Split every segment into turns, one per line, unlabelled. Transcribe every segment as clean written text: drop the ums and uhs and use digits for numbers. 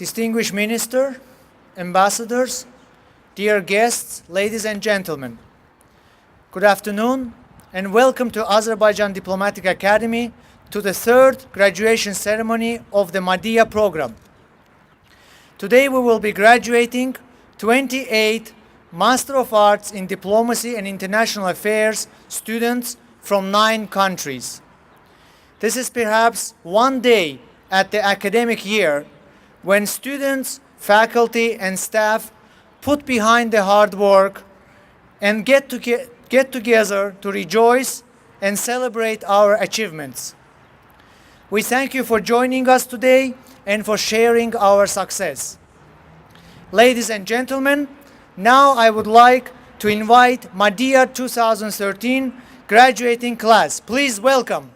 distinguished minister, ambassadors, dear guests, ladies and gentlemen. Good afternoon and welcome to Azerbaijan Diplomatic Academy to the third graduation ceremony of the MADIA program. Today we will be graduating 28 Master of Arts in Diplomacy and International Affairs students from 9 countries. This is perhaps one day at the academic year when students, faculty, and staff put behind the hard work and get together to rejoice and celebrate our achievements. We thank you for joining us today and for sharing our success. Ladies and gentlemen, now I would like to invite MADIA 2013 graduating class. Please welcome.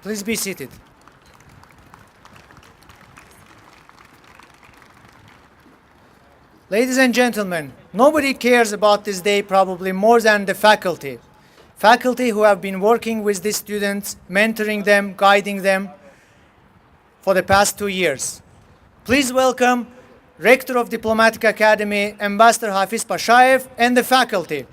Please be seated. Ladies and gentlemen, nobody cares about this day probably more than the faculty. Faculty who have been working with these students, mentoring them, guiding them for the past 2 years. Please welcome Rector of Diplomatic Academy, Ambassador Hafiz Pashayev, and the faculty.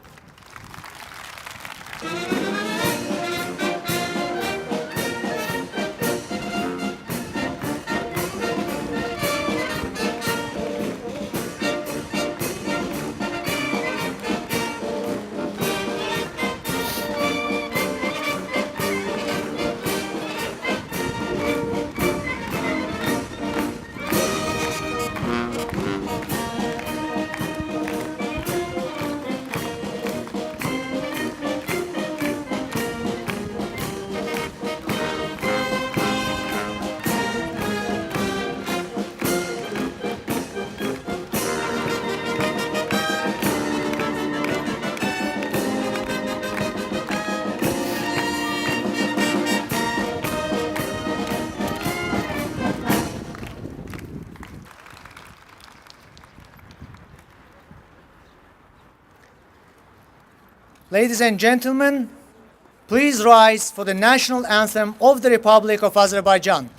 Ladies and gentlemen, please rise for the national anthem of the Republic of Azerbaijan.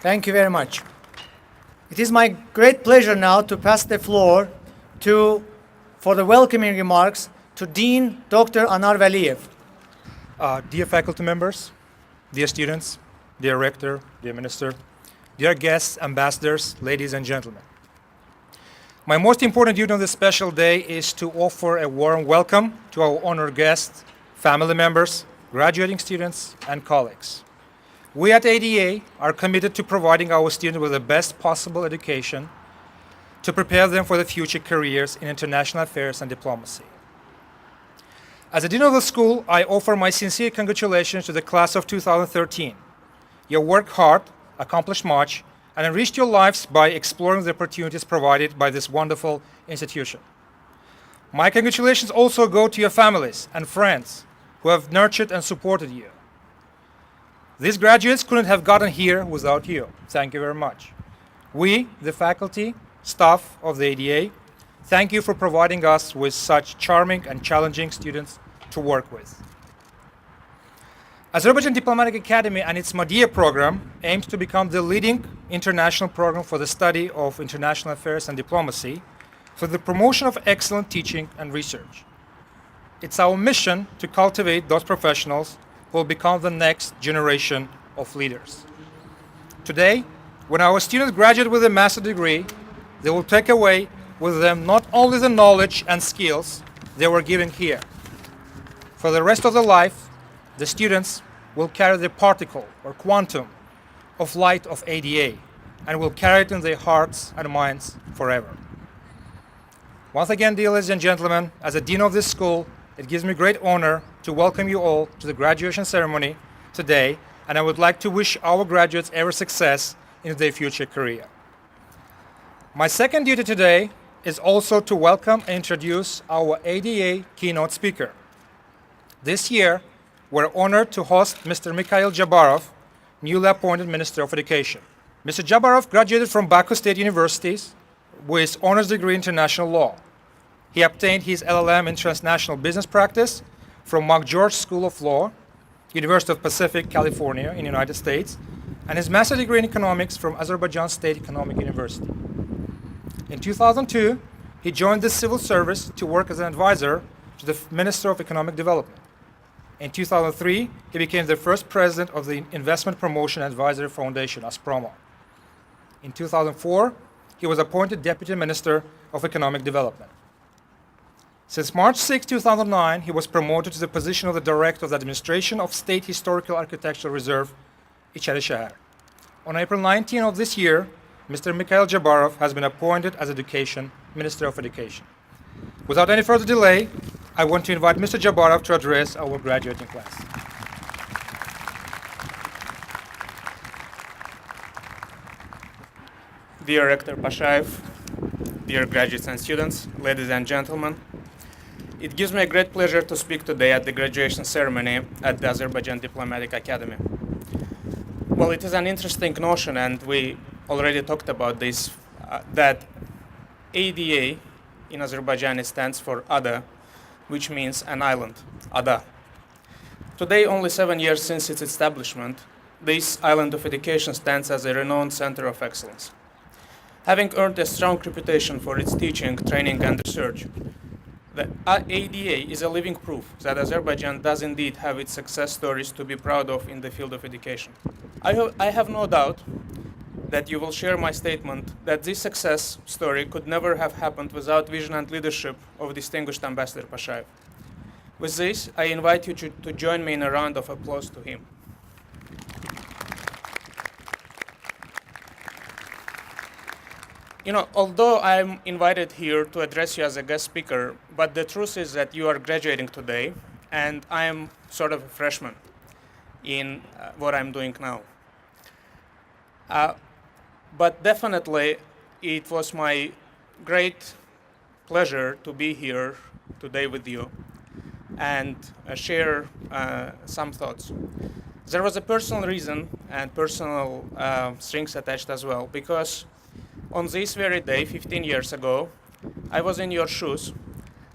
Thank you very much. It is my great pleasure now to pass the floor for the welcoming remarks to Dean Dr. Anar Valiyev.
Dear faculty members, dear students, dear rector, dear minister, dear guests, ambassadors, ladies and gentlemen. My most important duty on this special day is to offer a warm welcome to our honored guests, family members, graduating students, and colleagues. We at ADA are committed to providing our students with the best possible education to prepare them for the future careers in international affairs and diplomacy. As a dean of the school, I offer my sincere congratulations to the class of 2013. You worked hard, accomplished much, and enriched your lives by exploring the opportunities provided by this wonderful institution. My congratulations also go to your families and friends who have nurtured and supported you. These graduates couldn't have gotten here without you. Thank you very much. We, the faculty, staff of the ADA, thank you for providing us with such charming and challenging students to work with. Azerbaijan Diplomatic Academy and its MADIA program aims to become the leading international program for the study of international affairs and diplomacy for the promotion of excellent teaching and research. It's our mission to cultivate those professionals who will become the next generation of leaders. Today, when our students graduate with a master's degree, they will take away with them not only the knowledge and skills they were given here. For the rest of their life, the students will carry the particle or quantum of light of ADA and will carry it in their hearts and minds forever. Once again, dear ladies and gentlemen, as a dean of this school, it gives me great honor to welcome you all to the graduation ceremony today, and I would like to wish our graduates every success in their future career. My second duty today is also to welcome and introduce our ADA keynote speaker. This year, we're honored to host Mr. Mikayil Jabbarov, newly appointed Minister of Education. Mr. Jabbarov graduated from Baku State University with honors degree in international law. He obtained his LLM in transnational business practice from McGeorge School of Law, University of Pacific, California, in the United States, and his master's degree in economics from Azerbaijan State Economic University. In 2002, he joined the civil service to work as an advisor to the Minister of Economic Development. In 2003, he became the first president of the Investment Promotion Advisory Foundation, ASPROMO. In 2004, he was appointed Deputy Minister of Economic Development. Since March 6, 2009, he was promoted to the position of the Director of the Administration of State Historical Architectural Reserve, Icharishahar. On April 19 of this year, Mr. Mikayil Jabbarov has been appointed as Minister of Education. Without any further delay, I want to invite Mr. Jabbarov to address our graduating class.
Dear Rector Pashaev, dear graduates and students, ladies and gentlemen, it gives me a great pleasure to speak today at the graduation ceremony at the Azerbaijan Diplomatic Academy. Well, it is an interesting notion, and we already talked about this, that ADA in Azerbaijan stands for Ada, which means an island, Ada. Today, only 7 years since its establishment, this island of education stands as a renowned center of excellence. Having earned a strong reputation for its teaching, training, and research, the ADA is a living proof that Azerbaijan does indeed have its success stories to be proud of in the field of education. I have no doubt that you will share my statement that this success story could never have happened without vision and leadership of distinguished Ambassador Pashaev. With this, I invite you to join me in a round of applause to him. You know, although I'm invited here to address you as a guest speaker, but the truth is that you are graduating today, and I am sort of a freshman in what I'm doing now. But definitely, it was my great pleasure to be here today with you and share some thoughts. There was a personal reason and personal strings attached as well, because on this very day, 15 years ago, I was in your shoes,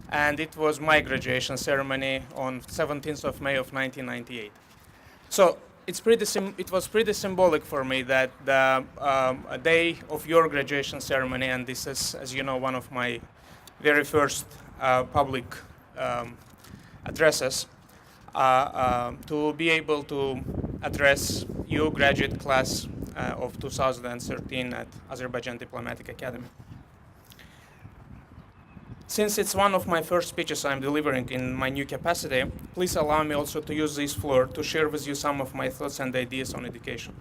and it was my graduation ceremony on 17th of May of 1998. So it was pretty symbolic for me that the a day of your graduation ceremony, and this is, as you know, one of my very first public addresses, to be able to address you graduate class of 2013 at Azerbaijan Diplomatic Academy. Since it's one of my first speeches I'm delivering in my new capacity, please allow me also to use this floor to share with you some of my thoughts and ideas on education.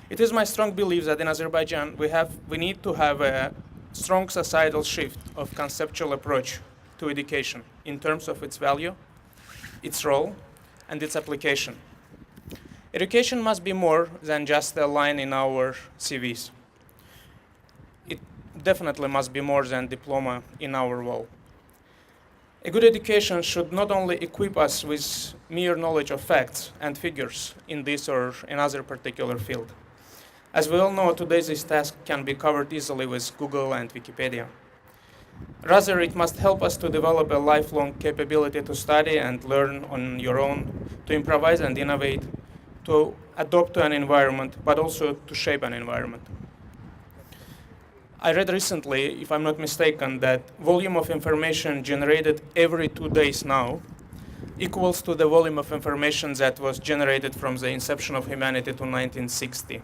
It is my strong belief that in Azerbaijan we need to have a strong societal shift of conceptual approach to education in terms of its value, its role, and its application. Education must be more than just a line in our CVs. It definitely must be more than diploma in our wall. A good education should not only equip us with mere knowledge of facts and figures in this or another particular field. As we all know, today this task can be covered easily with Google and Wikipedia. Rather, it must help us to develop a lifelong capability to study and learn on your own, to improvise and innovate, to adapt to an environment, but also to shape an environment. I read recently, if I'm not mistaken, that volume of information generated every 2 days now equals to the volume of information that was generated from the inception of humanity to 1960.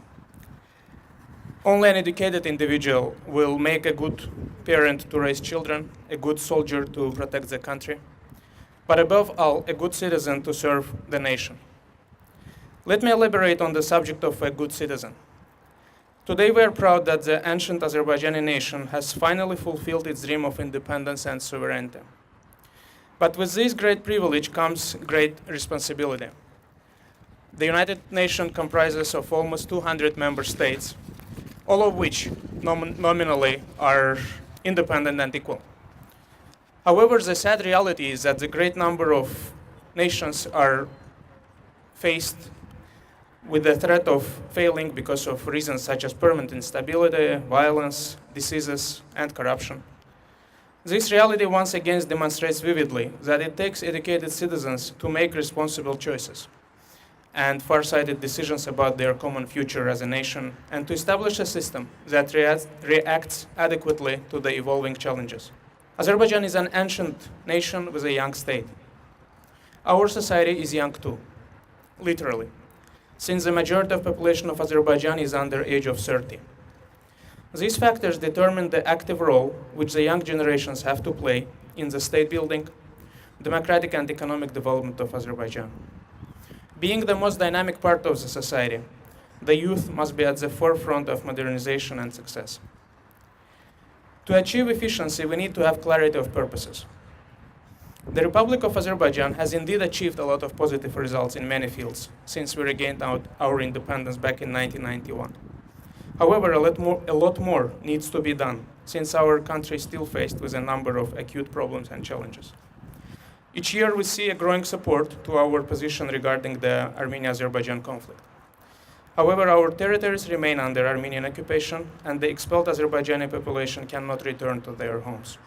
Only an educated individual will make a good parent to raise children, a good soldier to protect the country, but above all, a good citizen to serve the nation. Let me elaborate on the subject of a good citizen. Today we are proud that the ancient Azerbaijani nation has finally fulfilled its dream of independence and sovereignty. But with this great privilege comes great responsibility. The United Nations comprises of almost 200 member states, all of which nominally are independent and equal. However, the sad reality is that the great number of nations are faced with the threat of failing because of reasons such as permanent instability, violence, diseases, and corruption. This reality once again demonstrates vividly that it takes educated citizens to make responsible choices and far-sighted decisions about their common future as a nation, and to establish a system that reacts adequately to the evolving challenges. Azerbaijan is an ancient nation with a young state. Our society is young too, literally, since the majority of population of Azerbaijan is under age of 30. These factors determine the active role which the young generations have to play in the state building, democratic and economic development of Azerbaijan. Being the most dynamic part of the society, the youth must be at the forefront of modernization and success. To achieve efficiency, we need to have clarity of purposes. The Republic of Azerbaijan has indeed achieved a lot of positive results in many fields since we regained our independence back in 1991. However, a lot more needs to be done since our country is still faced with a number of acute problems and challenges. Each year we see a growing support to our position regarding the Armenia-Azerbaijan conflict. However, our territories remain under Armenian occupation, and the expelled Azerbaijani population cannot return to their homes.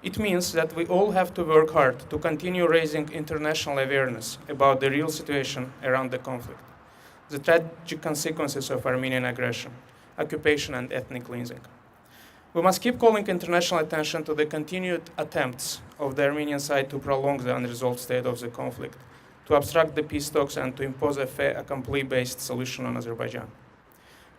It means that we all have to work hard to continue raising international awareness about the real situation around the conflict, the tragic consequences of Armenian aggression, occupation, and ethnic cleansing. We must keep calling international attention to the continued attempts of the Armenian side to prolong the unresolved state of the conflict, to obstruct the peace talks, and to impose a fait accompli-based solution on Azerbaijan.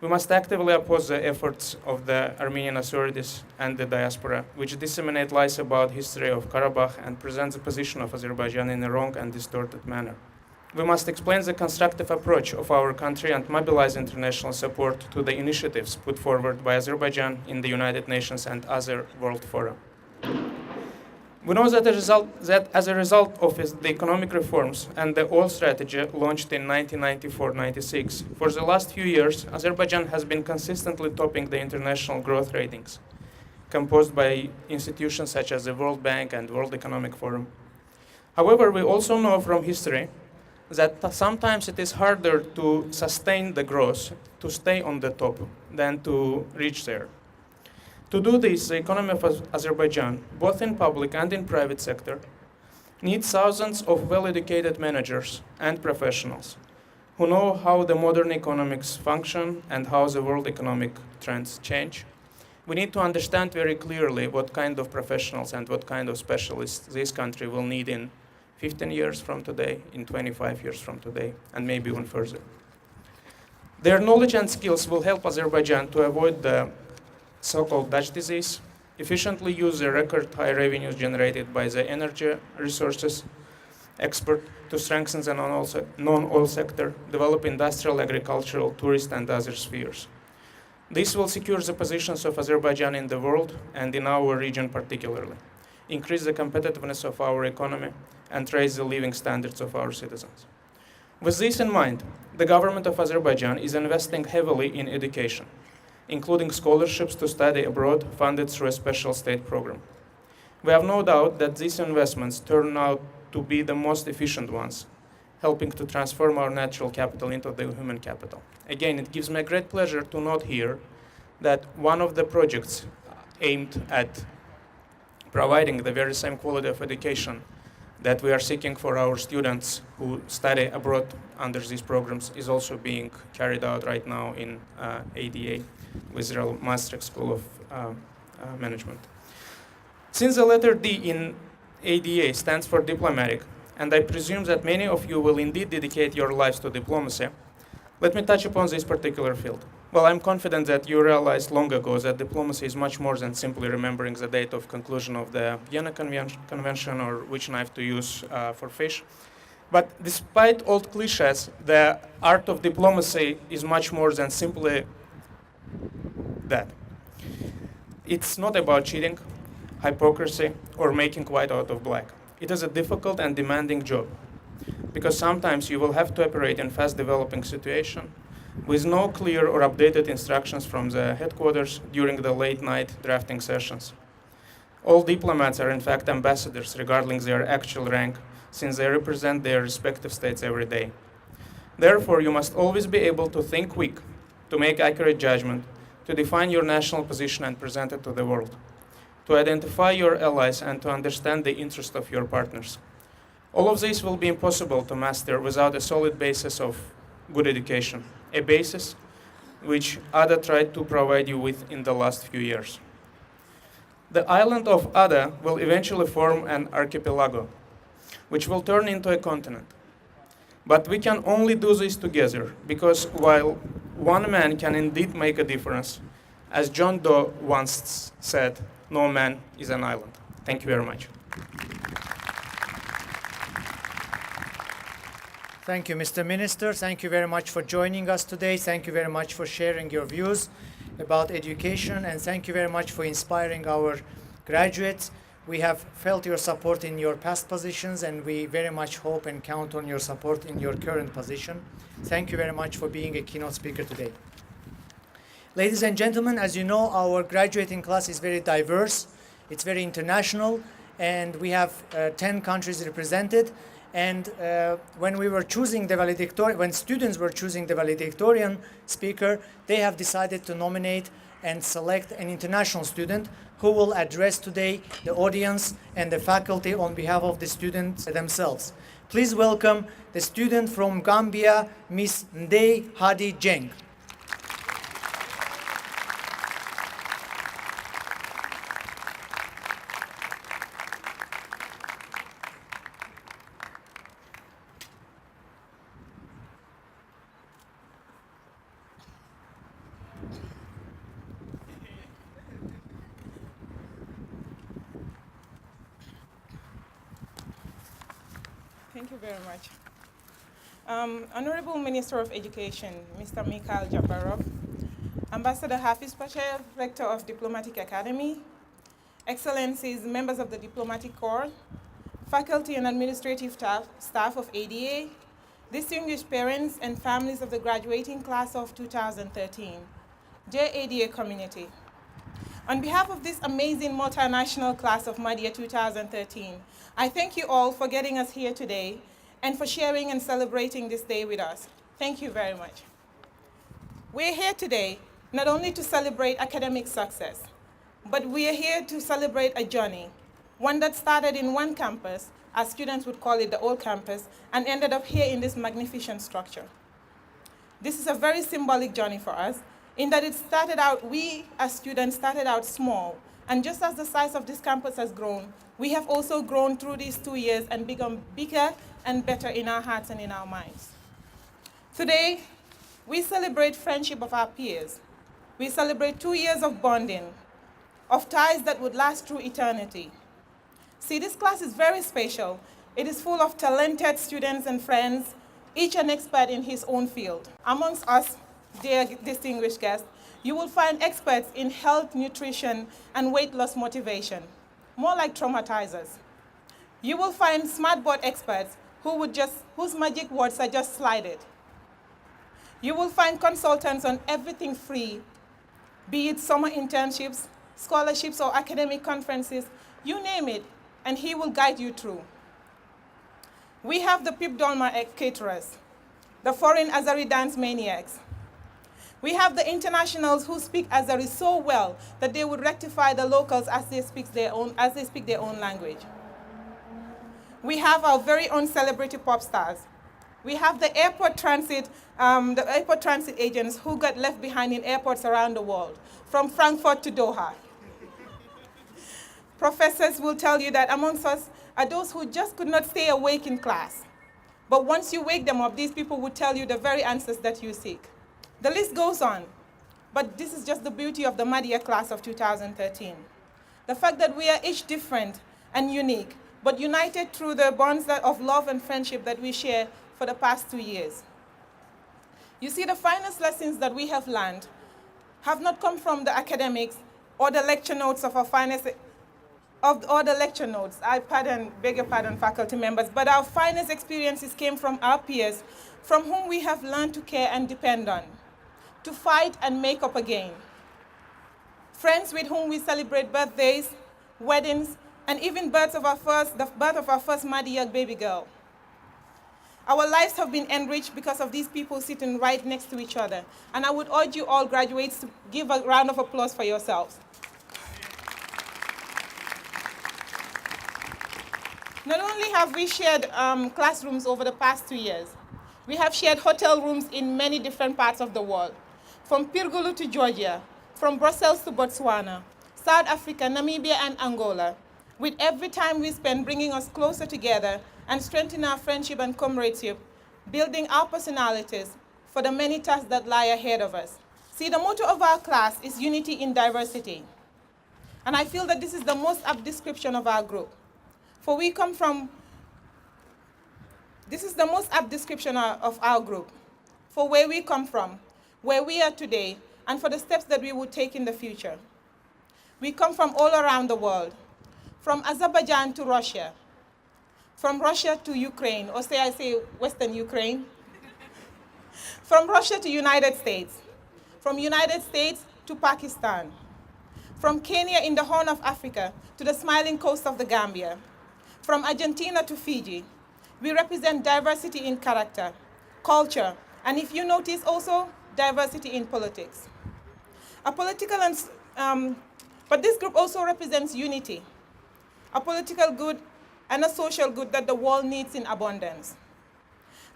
We must actively oppose the efforts of the Armenian authorities and the diaspora, which disseminate lies about history of Karabakh and present the position of Azerbaijan in a wrong and distorted manner. We must explain the constructive approach of our country and mobilize international support to the initiatives put forward by Azerbaijan in the United Nations and other world fora. We know that as a result of the economic reforms and the oil strategy launched in 1994-96, for the last few years, Azerbaijan has been consistently topping the international growth ratings, composed by institutions such as the World Bank and World Economic Forum. However, we also know from history that sometimes it is harder to sustain the growth, to stay on the top, than to reach there. To do this, the economy of Azerbaijan, both in public and in private sector, needs thousands of well-educated managers and professionals who know how the modern economics function and how the world economic trends change. We need to understand very clearly what kind of professionals and what kind of specialists this country will need in 15 years from today, in 25 years from today, and maybe even further. Their knowledge and skills will help Azerbaijan to avoid the so-called Dutch disease, efficiently use the record high revenues generated by the energy resources export to strengthen the non-oil sector, develop industrial, agricultural, tourist, and other spheres. This will secure the positions of Azerbaijan in the world and in our region particularly, increase the competitiveness of our economy, and raise the living standards of our citizens. With this in mind, the government of Azerbaijan is investing heavily in education, including scholarships to study abroad funded through a special state program. We have no doubt that these investments turn out to be the most efficient ones, helping to transform our natural capital into the human capital. Again, it gives me a great pleasure to note here that one of the projects aimed at providing the very same quality of education that we are seeking for our students who study abroad under these programs is also being carried out right now in ADA, Israel Maastricht School of Management. Since the letter D in ADA stands for diplomatic, and I presume that many of you will indeed dedicate your lives to diplomacy, let me touch upon this particular field. Well, I'm confident that you realized long ago that diplomacy is much more than simply remembering the date of conclusion of the Vienna Convention or which knife to use for fish. But despite old cliches, the art of diplomacy is much more than simply that. It's not about cheating, hypocrisy, or making white out of black. It is a difficult and demanding job, because sometimes you will have to operate in fast-developing situation with no clear or updated instructions from the headquarters during the late-night drafting sessions. All diplomats are in fact ambassadors, regardless their actual rank, since they represent their respective states every day. Therefore, you must always be able to think quick, to make accurate judgment, to define your national position and present it to the world, to identify your allies and to understand the interest of your partners. All of this will be impossible to master without a solid basis of good education, a basis which Ada tried to provide you with in the last few years. The island of Ada will eventually form an archipelago, which will turn into a continent. But we can only do this together, because while one man can indeed make a difference, as John Doe once said, no man is an island. Thank you very much.
Thank you, Mr. Minister. Thank you very much for joining us today. Thank you very much for sharing your views about education, and thank you very much for inspiring our graduates. We have felt your support in your past positions, and we very much hope and count on your support in your current position. Thank you very much for being a keynote speaker today. Ladies and gentlemen, as you know, our graduating class is very diverse. It's very international, and we have 10 countries represented. And when we were choosing the valedictorian, when students were choosing the valedictorian speaker, they have decided to nominate and select an international student who will address today the audience and the faculty on behalf of the students themselves. Please welcome the student from Gambia, Ms. Ndey Haddi Jeng.
Thank you very much. Honorable Minister of Education, Mr. Mikayil Jabbarov, Ambassador Hafiz Pachev, Rector of Diplomatic Academy, Excellencies, members of the Diplomatic Corps, faculty and administrative staff of ADA, distinguished parents and families of the graduating class of 2013, dear ADA community. On behalf of this amazing multinational class of MADIA 2013, I thank you all for getting us here today and for sharing and celebrating this day with us. Thank you very much. We're here today not only to celebrate academic success, but we are here to celebrate a journey, one that started in one campus, as students would call it the old campus, and ended up here in this magnificent structure. This is a very symbolic journey for us in that we as students started out small. And just as the size of this campus has grown, we have also grown through these 2 years and become bigger and better in our hearts and in our minds. Today, we celebrate friendship of our peers. We celebrate 2 years of bonding, of ties that would last through eternity. See, this class is very special. It is full of talented students and friends, each an expert in his own field. Amongst us, dear distinguished guests, you will find experts in health, nutrition, and weight loss motivation, more like traumatizers. You will find smartboard experts whose magic words are just slided. You will find consultants on everything free, be it summer internships, scholarships, or academic conferences, you name it, and he will guide you through. We have the Pip Dolma caterers, the foreign Azari dance maniacs. We have the internationals who speak Azari so well that they would rectify the locals as they speak their own language. We have our very own celebrity pop stars. We have the airport transit agents who got left behind in airports around the world, from Frankfurt to Doha. Professors will tell you that amongst us are those who just could not stay awake in class. But once you wake them up, these people will tell you the very answers that you seek. The list goes on, but this is just the beauty of the MADIA class of 2013. The fact that we are each different and unique, but united through the bonds of love and friendship that we share for the past 2 years. You see, the finest lessons that we have learned have not come from the academics or the lecture notes of our finest, or the lecture notes. Beg your pardon, faculty members, but our finest experiences came from our peers, from whom we have learned to care and depend on, to fight and make up again. Friends with whom we celebrate birthdays, weddings, and even the birth of our first MADIA baby girl. Our lives have been enriched because of these people sitting right next to each other. And I would urge you all graduates to give a round of applause for yourselves. Not only have we shared classrooms over the past 2 years, we have shared hotel rooms in many different parts of the world, from Pirgulu to Georgia, from Brussels to Botswana, South Africa, Namibia, and Angola, with every time we spend bringing us closer together and strengthen our friendship and comradeship, building our personalities for the many tasks that lie ahead of us. See, the motto of our class is unity in diversity. And I feel that this is the most apt description of our group. For we come from, this is the most apt description of our group, for where we come from, where we are today, and for the steps that we would take in the future. We come from all around the world, from Azerbaijan to Russia, from Russia to Ukraine, or I say Western Ukraine, from Russia to United States, from United States to Pakistan, from Kenya in the Horn of Africa to the smiling coast of the Gambia, from Argentina to Fiji. We represent diversity in character, culture, and if you notice also, diversity in politics. But this group also represents unity, a political good and a social good that the world needs in abundance.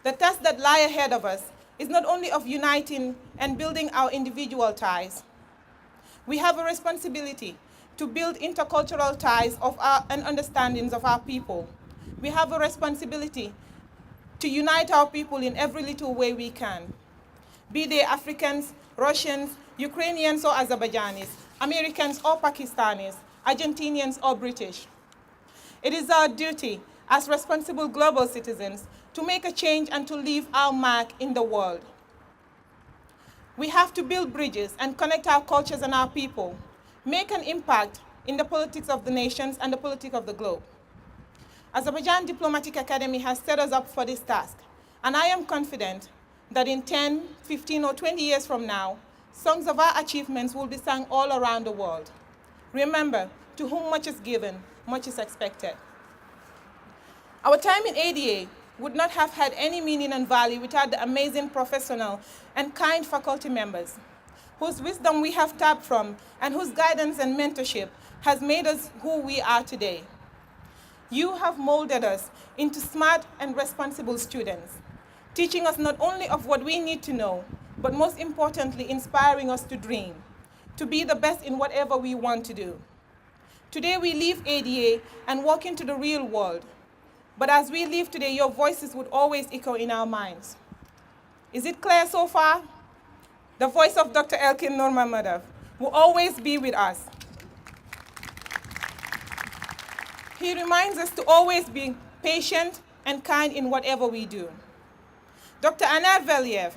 The task that lie ahead of us is not only of uniting and building our individual ties. We have a responsibility to build intercultural ties and understandings of our people. We have a responsibility to unite our people in every little way we can, be they Africans, Russians, Ukrainians or Azerbaijanis, Americans or Pakistanis, Argentinians or British. It is our duty as responsible global citizens to make a change and to leave our mark in the world. We have to build bridges and connect our cultures and our people, make an impact in the politics of the nations and the politics of the globe. Azerbaijan Diplomatic Academy has set us up for this task, and I am confident that in 10, 15, or 20 years from now, songs of our achievements will be sung all around the world. Remember, to whom much is given, much is expected. Our time in ADA would not have had any meaning and value without the amazing professional and kind faculty members, whose wisdom we have tapped from and whose guidance and mentorship has made us who we are today. You have molded us into smart and responsible students, teaching us not only of what we need to know, but most importantly, inspiring us to dream, to be the best in whatever we want to do. Today we leave ADA and walk into the real world. But as we leave today, your voices would always echo in our minds. Is it clear so far? The voice of Dr. Elkin Nurmagomedov will always be with us. He reminds us to always be patient and kind in whatever we do. Dr. Anar Veliev,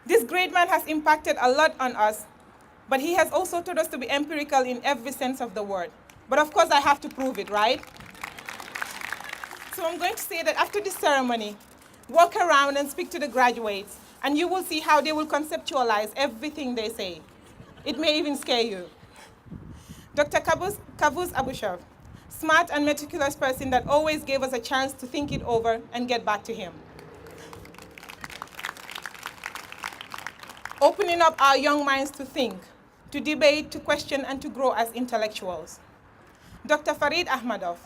this great man has impacted a lot on us, but he has also taught us to be empirical in every sense of the word. But of course, I have to prove it, right? So I'm going to say that after this ceremony, walk around and speak to the graduates, and you will see how they will conceptualize everything they say. It may even scare you. Dr. Kavuz Abushov, smart and meticulous person that always gave us a chance to think it over and get back to him. Opening up our young minds to think, to debate, to question, and to grow as intellectuals. Dr. Farid Ahmadov,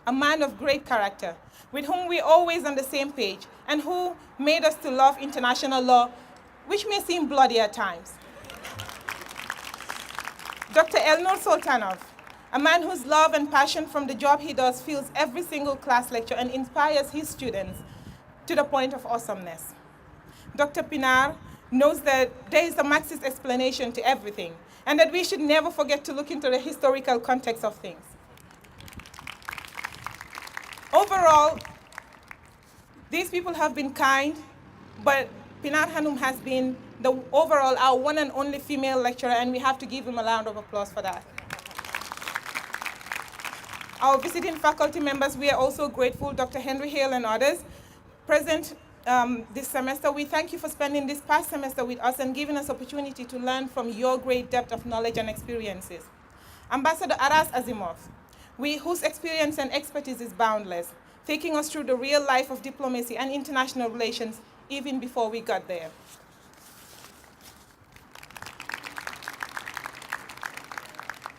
a man of great character, with whom we're always on the same page, and who made us to love international law, which may seem bloody at times. Dr. Elnur Sultanov, a man whose love and passion from the job he does fills every single class lecture and inspires his students to the point of awesomeness. Dr. Pinar knows that there is a Marxist explanation to everything, and that we should never forget to look into the historical context of things. Overall, these people have been kind, but Pinar Hanum has been overall our one and only female lecturer, and we have to give him a round of applause for that. Our visiting faculty members, we are also grateful, Dr. Henry Hale and others, present this semester. We thank you for spending this past semester with us and giving us opportunity to learn from your great depth of knowledge and experiences. Ambassador Aras Azimov, whose experience and expertise is boundless, taking us through the real life of diplomacy and international relations even before we got there.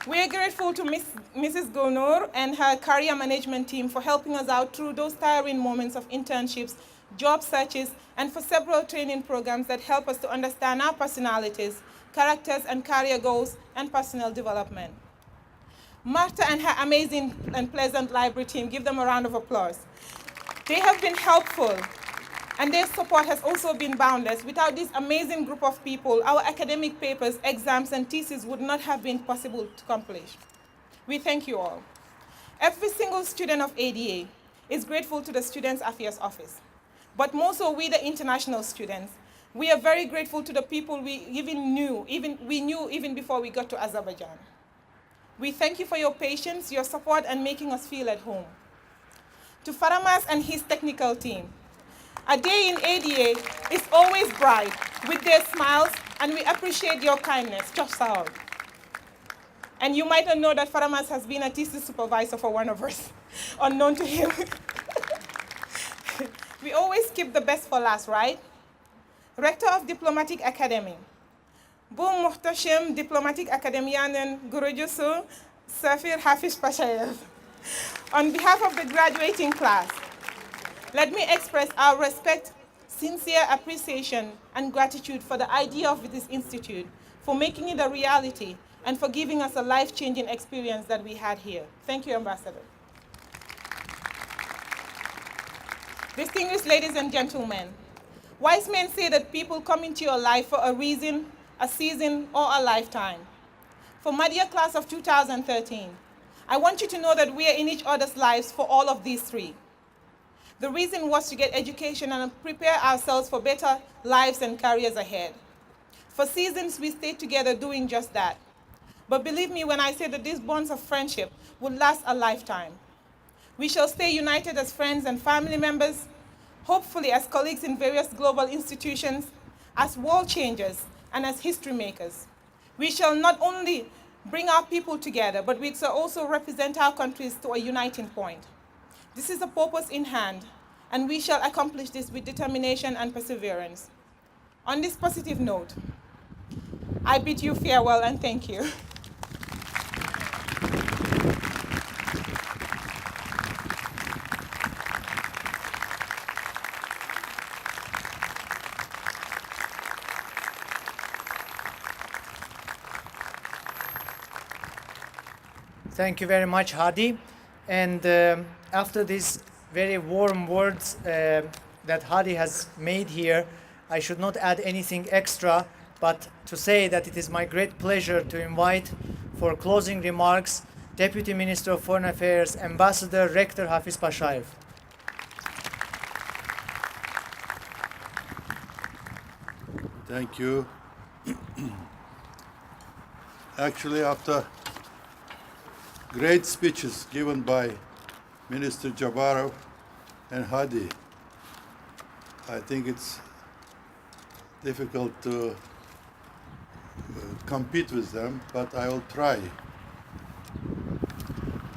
We are grateful to Mrs. Gonor and her career management team for helping us out through those tiring moments of internships, job searches, and for several training programs that help us to understand our personalities, characters, and career goals and personal development. Martha and her amazing and pleasant library team, give them a round of applause. They have been helpful, and their support has also been boundless. Without this amazing group of people, our academic papers, exams, and theses would not have been possible to accomplish. We thank you all. Every single student of ADA is grateful to the Students' Affairs Office, but more so we, the international students. We are very grateful to the people we knew even before we got to Azerbaijan. We thank you for your patience, your support, and making us feel at home. To Faramas and his technical team, a day in ADA is always bright with their smiles, and we appreciate your kindness. Just out. And you might not know that Faramas has been a thesis supervisor for one of us, unknown to him. We always keep the best for last, right? Rector of Diplomatic Academy, Bu Muhtashim Diplomatic Academian Gurujusu Safir Hafiz Pashayev. On behalf of the graduating class, let me express our respect, sincere appreciation, and gratitude for the idea of this institute, for making it a reality, and for giving us a life-changing experience that we had here. Thank you, Ambassador. Distinguished ladies and gentlemen, wise men say that people come into your life for a reason, a season, or a lifetime. For MADIA class of 2013, I want you to know that we are in each other's lives for all of these three. The reason was to get education and prepare ourselves for better lives and careers ahead. For seasons, we stayed together doing just that. But believe me when I say that these bonds of friendship will last a lifetime. We shall stay united as friends and family members, hopefully as colleagues in various global institutions, as world changers, and as history makers. We shall not only bring our people together, but we shall also represent our countries to a uniting point. This is a purpose in hand, and we shall accomplish this with determination and perseverance. On this positive note, I bid you farewell and thank you.
Thank you very much, Hadi. And after these very warm words that Hadi has made here, I should not add anything extra, but to say that it is my great pleasure to invite for closing remarks Deputy Minister of Foreign Affairs, Ambassador Rector Hafiz Pashayev.
Thank you. Actually, after great speeches given by Minister Jabbarov and Hadi, I think it's difficult to compete with them, but I will try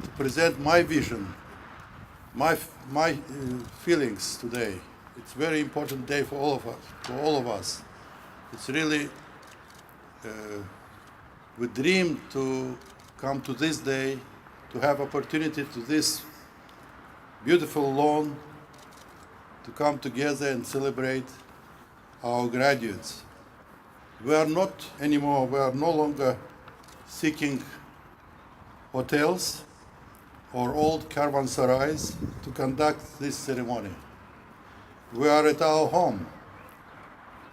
to present my vision, my feelings today. It's a very important day for all of us. It's really, we dream to come to this day, to have opportunity to this beautiful lawn, to come together and celebrate our graduates. We are not anymore, we are no longer seeking hotels or old caravanserais to conduct this ceremony. We are at our home,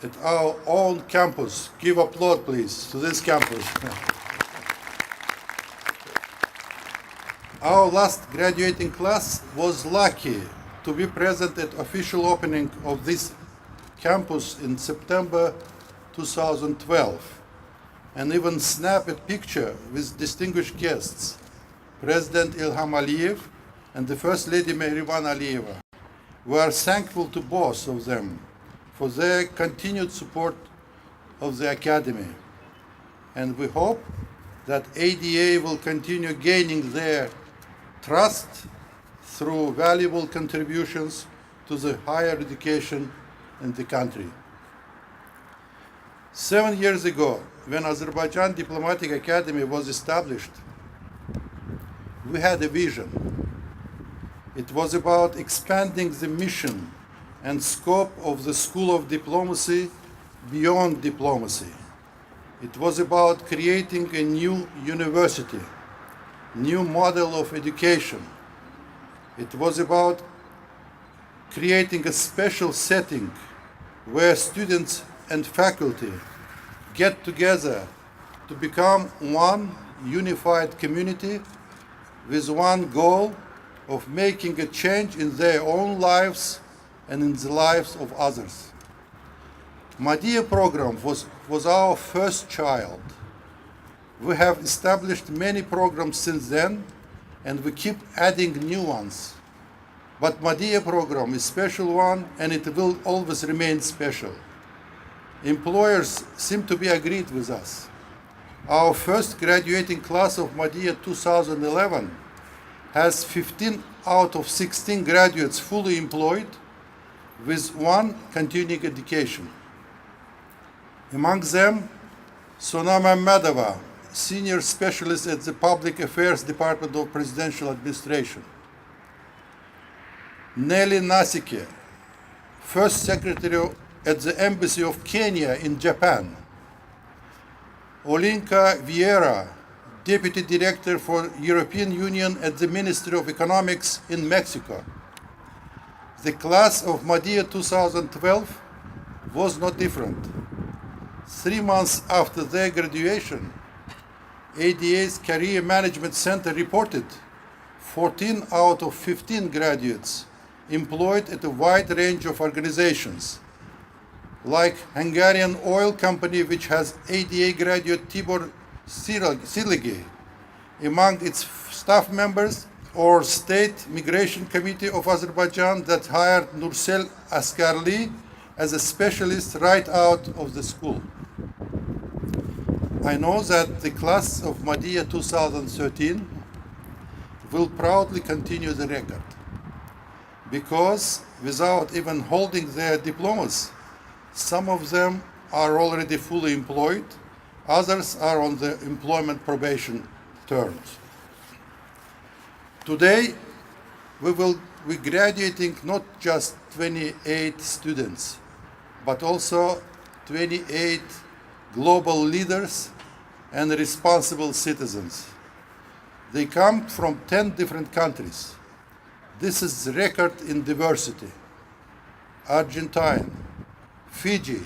at our own campus. Give applause, please, to this campus. Our last graduating class was lucky to be present at official opening of this campus in September 2012, and even snap a picture with distinguished guests, President Ilham Aliyev and the First Lady Mehriban Aliyeva. We are thankful to both of them for their continued support of the Academy, and we hope that ADA will continue gaining their trust through valuable contributions to the higher education in the country. 7 years ago, when Azerbaijan Diplomatic Academy was established, we had a vision. It was about expanding the mission and scope of the School of Diplomacy beyond diplomacy. It was about creating a new university, new model of education. It was about creating a special setting where students and faculty get together to become one unified community with one goal of making a change in their own lives and in the lives of others. MADIA program was our first child. We have established many programs since then, and we keep adding new ones. But MADIA program is a special one, and it will always remain special. Employers seem to be agreed with us. Our first graduating class of MADIA 2011 has 15 out of 16 graduates fully employed, with one continuing education. Among them, Sona Mammadova, Senior Specialist at the Public Affairs Department of Presidential Administration. Nelly Nasike, First Secretary at the Embassy of Kenya in Japan. Olinka Vieira, Deputy Director for European Union at the Ministry of Economics in Mexico. The class of MADIA 2012 was not different. 3 months after their graduation, ADA's Career Management Center reported 14 out of 15 graduates employed at a wide range of organizations, like Hungarian oil company, which has ADA graduate Tibor Siligi among its staff members, or State Migration Committee of Azerbaijan that hired Nursel Askarli as a specialist right out of the school. I know that the class of MADIA 2013 will proudly continue the record, because without even holding their diplomas, some of them are already fully employed, others are on the employment probation terms. Today, we're graduating not just 28 students, but also 28 global leaders and responsible citizens. They come from 10 different countries. This is record in diversity. Argentina, Fiji,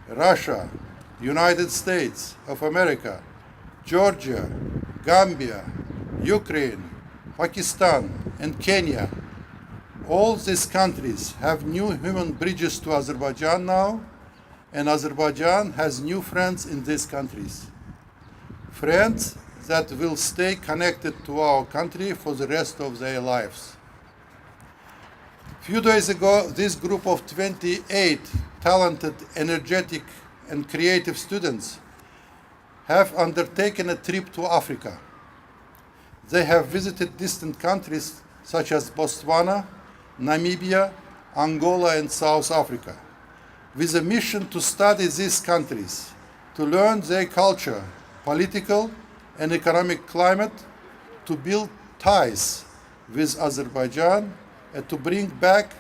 Russia, United States of America, Georgia, Gambia, Ukraine, Pakistan, and Kenya. All these countries have new human bridges to Azerbaijan now, and Azerbaijan has new friends in these countries. Friends that will stay connected to our country for the rest of their lives. A few days ago, this group of 28 talented, energetic, and creative students have undertaken a trip to Africa. They have visited distant countries such as Botswana, Namibia, Angola, and South Africa, with a mission to study these countries, to learn their culture, political and economic climate, to build ties with Azerbaijan, and to bring back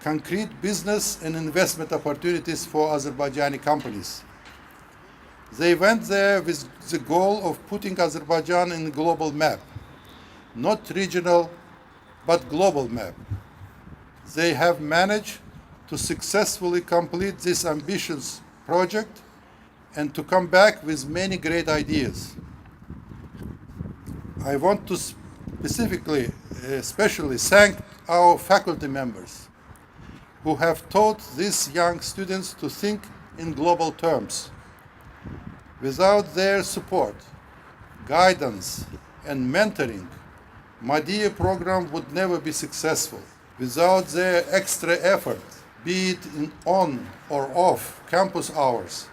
concrete business and investment opportunities for Azerbaijani companies. They went there with the goal of putting Azerbaijan in a global map, not regional, but global map. They have managed to successfully complete this ambitious project and to come back with many great ideas. I want to especially thank our faculty members who have taught these young students to think in global terms. Without their support, guidance, and mentoring, MADIA program would never be successful. Without their extra effort, be it in on or off campus hours,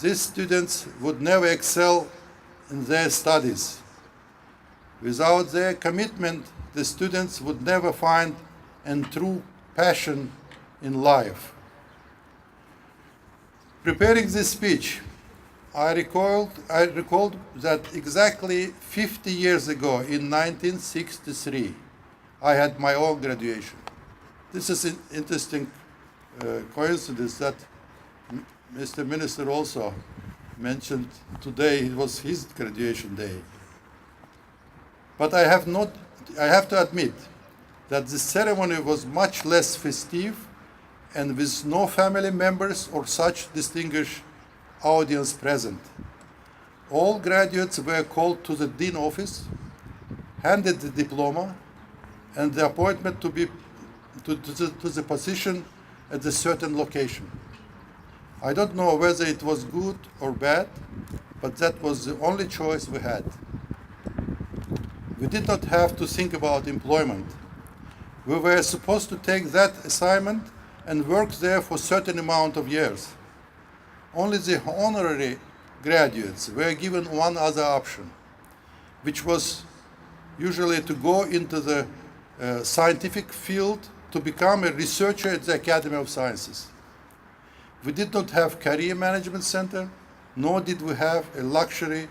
these students would never excel in their studies. Without their commitment, the students would never find a true passion in life. Preparing this speech, I recalled that exactly 50 years ago, in 1963, I had my own graduation. This is an interesting coincidence that Mr. Minister also mentioned today. It was his graduation day. But I have to admit that the ceremony was much less festive and with no family members or such distinguished audience present. All graduates were called to the dean office, handed the diploma and the appointment to the position at a certain location. I don't know whether it was good or bad, but that was the only choice we had. We did not have to think about employment. We were supposed to take that assignment and work there for a certain amount of years. Only the honorary graduates were given one other option, which was usually to go into the scientific field to become a researcher at the Academy of Sciences. We did not have career management center, nor did we have a luxury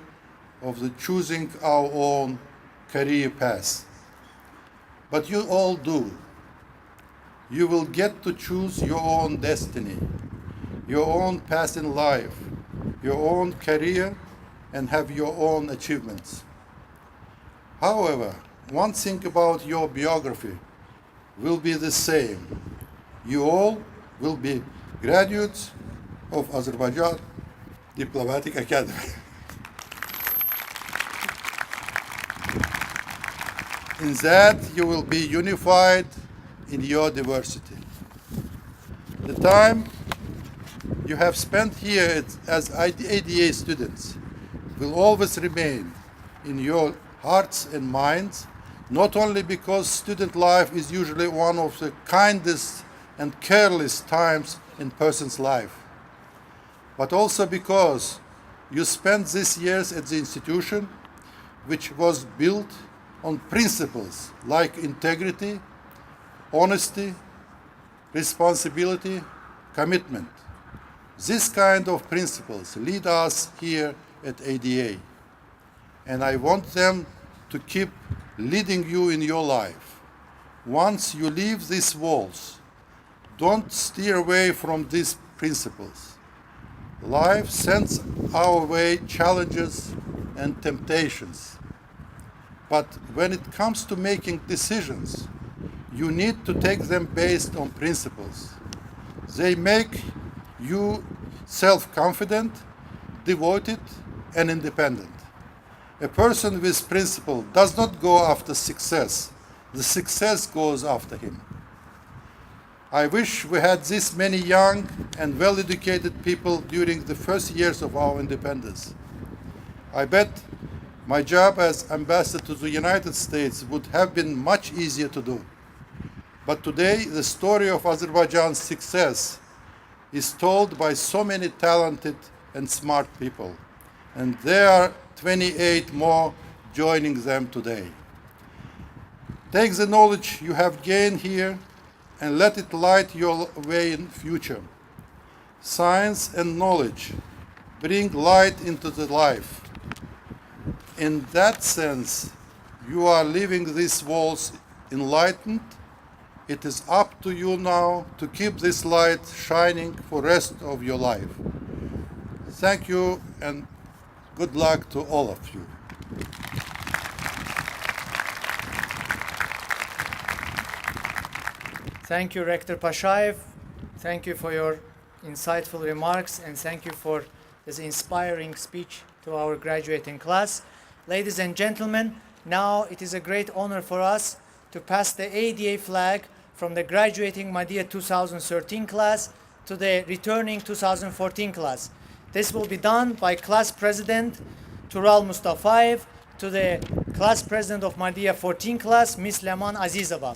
of choosing our own career path. But you all do. You will get to choose your own destiny, your own path in life, your own career, and have your own achievements. However, one thing about your biography will be the same. You all will be graduates of Azerbaijan Diplomatic Academy. In that, you will be unified in your diversity. The time you have spent here as ADA students will always remain in your hearts and minds, not only because student life is usually one of the kindest and careless times in a person's life, but also because you spent these years at the institution which was built on principles like integrity, honesty, responsibility, commitment. This kind of principles lead us here at ADA, and I want them to keep leading you in your life. Once you leave these walls, don't steer away from these principles. Life sends our way challenges and temptations. But when it comes to making decisions, you need to take them based on principles. They make you self-confident, devoted, and independent. A person with principle does not go after success. The success goes after him. I wish we had this many young and well-educated people during the first years of our independence. I bet my job as ambassador to the United States would have been much easier to do. But today, the story of Azerbaijan's success is told by so many talented and smart people, and there are 28 more joining them today. Take the knowledge you have gained here and let it light your way in future. Science and knowledge bring light into the life. In that sense, you are leaving these walls enlightened. It is up to you now to keep this light shining for the rest of your life. Thank you and good luck to all of you.
Thank you, Rector Pashayev. Thank you for your insightful remarks, and thank you for this inspiring speech to our graduating class. Ladies and gentlemen, now it is a great honor for us to pass the ADA flag from the graduating MADIA 2013 class to the returning 2014 class. This will be done by Class President Tural Mustafayev to the Class President of MADIA 14 class, Ms. Leman Azizova.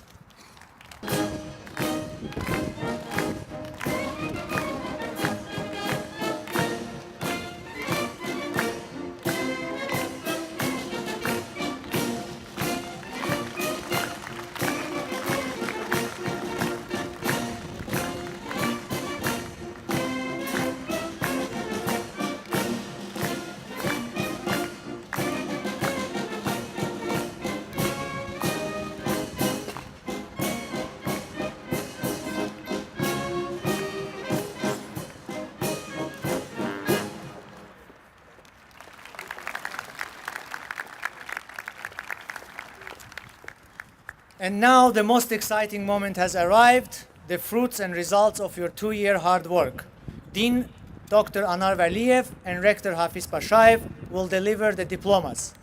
And now the most exciting moment has arrived, the fruits and results of your 2-year hard work. Dean Dr. Anar Valiyev and Rector Hafiz Pashayev will deliver the diplomas.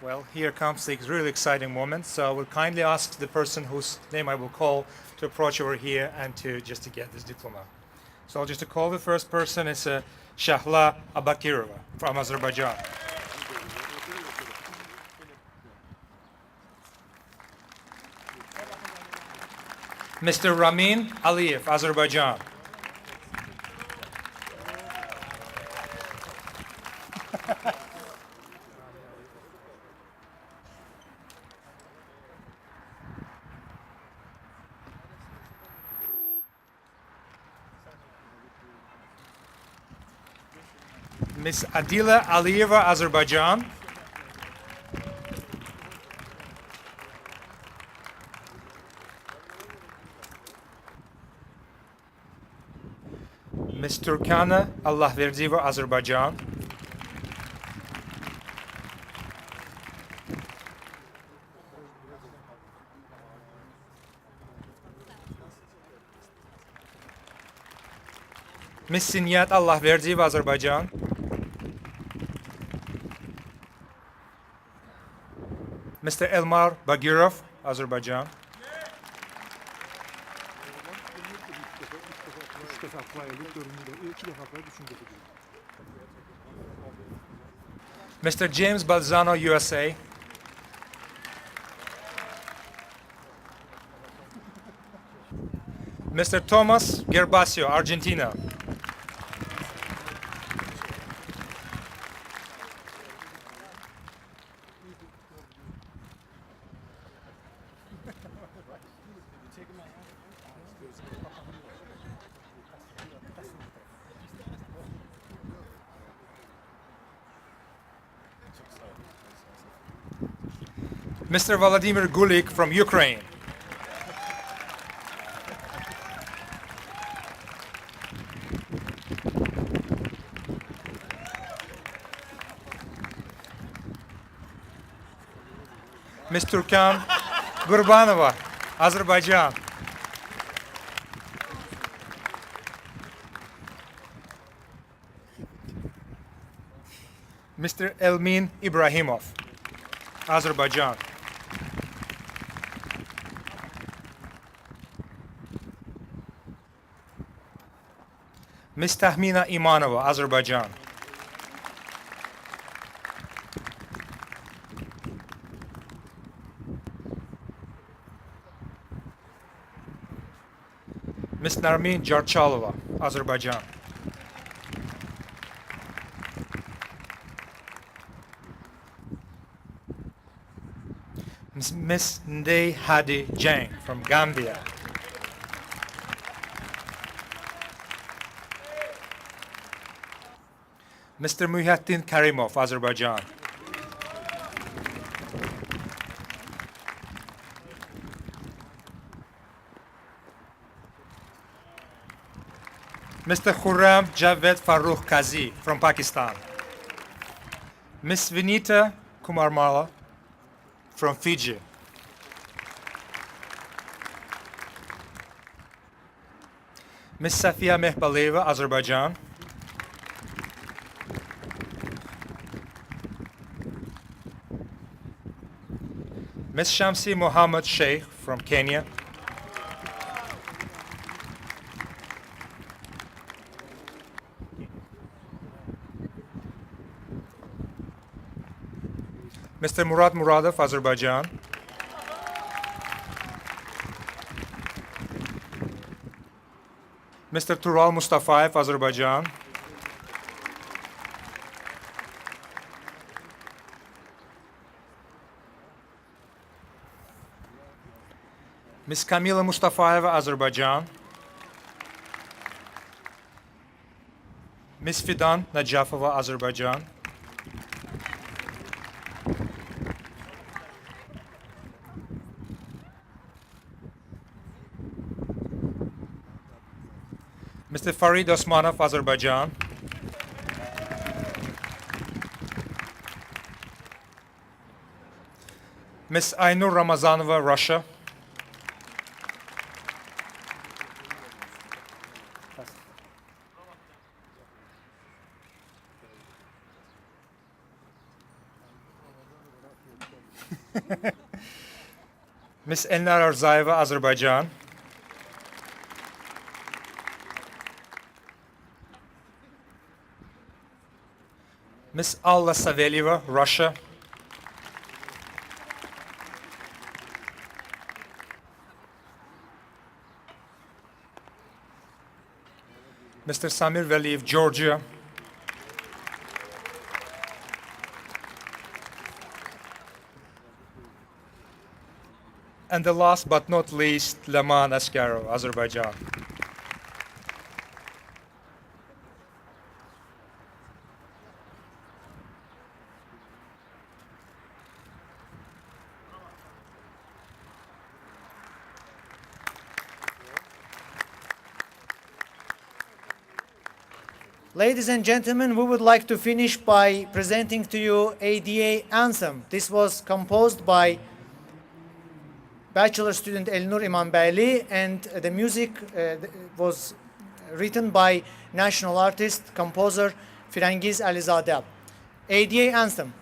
Well, here comes the really exciting moment. So I will kindly ask the person whose name I will call to approach over here and to get this diploma. So I'll just call the first person. It's Shahla Abakirova from Azerbaijan. Mr. Ramin Aliyev, Azerbaijan. Ms. Adila Aliyeva, Azerbaijan. Ms. Turkana Allahverdieva, Azerbaijan. Ms. Sinyat Allahverdieva, Azerbaijan. Mr. Elmar Bagirov, Azerbaijan. Mr. James Balzano, USA. Mr. Thomas Gervasio, Argentina. Mr. Vladimir Gulik from Ukraine. Ms. Turkan Gurbanova, Azerbaijan. Mr. Elmin Ibrahimov, Azerbaijan. Ms. Tahmina Imanova, Azerbaijan. Ms. Narmin Jarchalova, Azerbaijan. Ms. Ndey Haddi Jeng from Gambia. Mr. Muhyiddin Karimov, Azerbaijan. Mr. Khurram Javed Farooq Kazi from Pakistan. Ms. Vinita Kumarmala from Fiji. Ms. Safia Mehbaleva, Azerbaijan. Ms. Shamsi Mohammed Sheikh from Kenya. Mr. Murat Muradov, Azerbaijan. Mr. Tural Mustafayev, Azerbaijan. Ms. Kamila Mustafayeva, Azerbaijan. Ms. Fidan Najafova, Azerbaijan. Mr. Farid Osmanov, Azerbaijan. Ms. Aynur Ramazanova, Russia. Ms. Elnar Arzayeva, Azerbaijan. Ms. Alla Savelyeva, Russia. Mr. Samir Valiyev, Georgia. And the last but not least, Laman Askarov, Azerbaijan.
Ladies and gentlemen, we would like to finish by presenting to you ADA Anthem. This was composed by bachelor student Elnur Imanbeyli, and the music was written by national artist, composer Firangiz Alizadeh. ADA Anthem.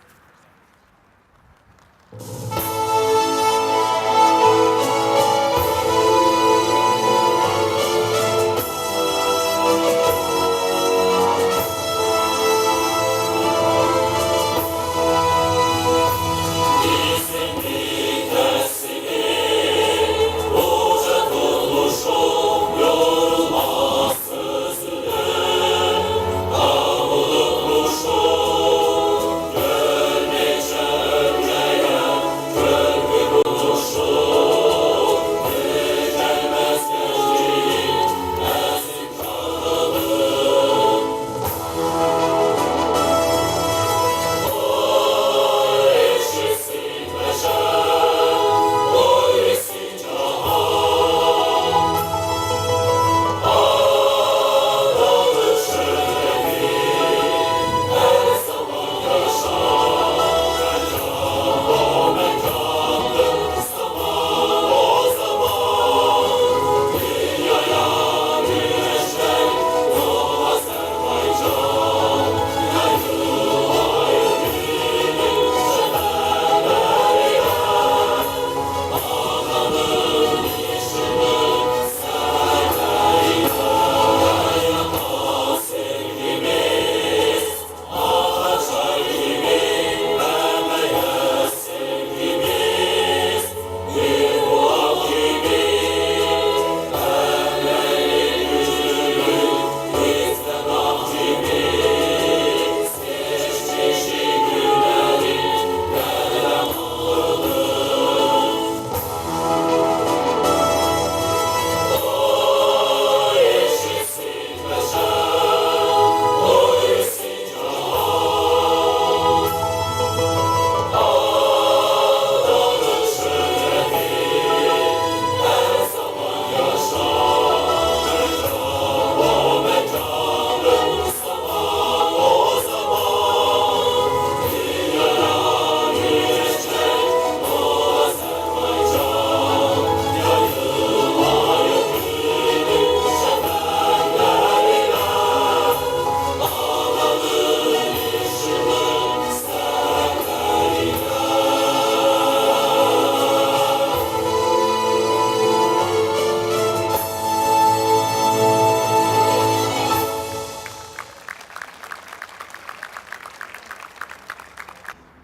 Yorulmaz sözüne,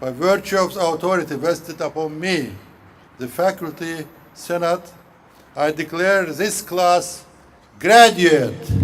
by virtue of the authority vested upon me, the faculty senate, I declare this class graduate.